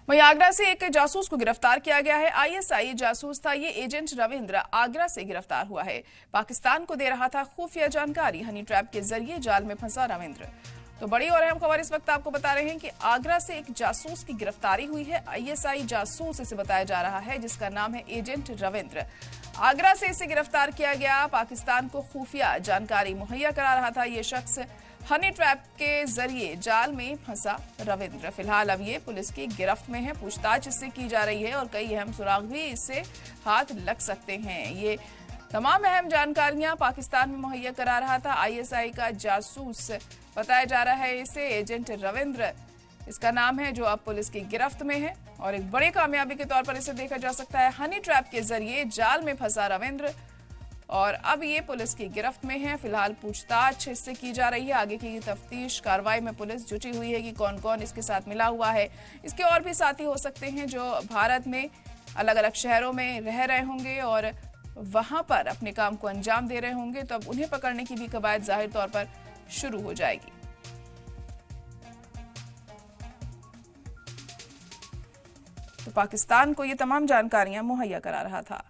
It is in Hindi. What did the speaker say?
वहीं आगरा से एक जासूस को गिरफ्तार किया गया है। आईएसआई जासूस था ये एजेंट रविंद्र, आगरा से गिरफ्तार हुआ है। पाकिस्तान को दे रहा था खुफिया जानकारी। हनी ट्रैप के जरिए जाल में फंसा रविंद्र। तो बड़ी और अहम खबर इस वक्त आपको बता रहे हैं कि आगरा से एक जासूस की गिरफ्तारी हुई है। आईएसआई जासूस इसे बताया जा रहा है, जिसका नाम है एजेंट रविंद्र। आगरा से इसे गिरफ्तार किया गया। पाकिस्तान को खुफिया जानकारी मुहैया करा रहा था ये शख्स। हनी ट्रैप के जरिए जाल में फंसा रविंद्र। फिलहाल अब ये पुलिस की गिरफ्त में है। पूछताछ इससे की जा रही है और कई अहम सुराग भी इससे हाथ लग सकते हैं। ये तमाम अहम जानकारियां पाकिस्तान में मुहैया करा रहा था। आईएसआई का जासूस बताया जा रहा है इसे, एजेंट रविंद्र इसका नाम है, जो अब पुलिस की गिरफ्त में है। और एक बड़ी कामयाबी के तौर पर इसे देखा जा सकता है। हनी ट्रैप के जरिए जाल में फंसा रविंद्र और अब ये पुलिस की गिरफ्त में है। फिलहाल पूछताछ इससे की जा रही है। आगे की तफ्तीश कार्रवाई में पुलिस जुटी हुई है कि कौन कौन इसके साथ मिला हुआ है। इसके और भी साथी हो सकते हैं जो भारत में अलग अलग शहरों में रह रहे होंगे और वहां पर अपने काम को अंजाम दे रहे होंगे। तो अब उन्हें पकड़ने की भी कवायद जाहिर तौर पर शुरू हो जाएगी। तो पाकिस्तान को ये तमाम जानकारियां मुहैया करा रहा था।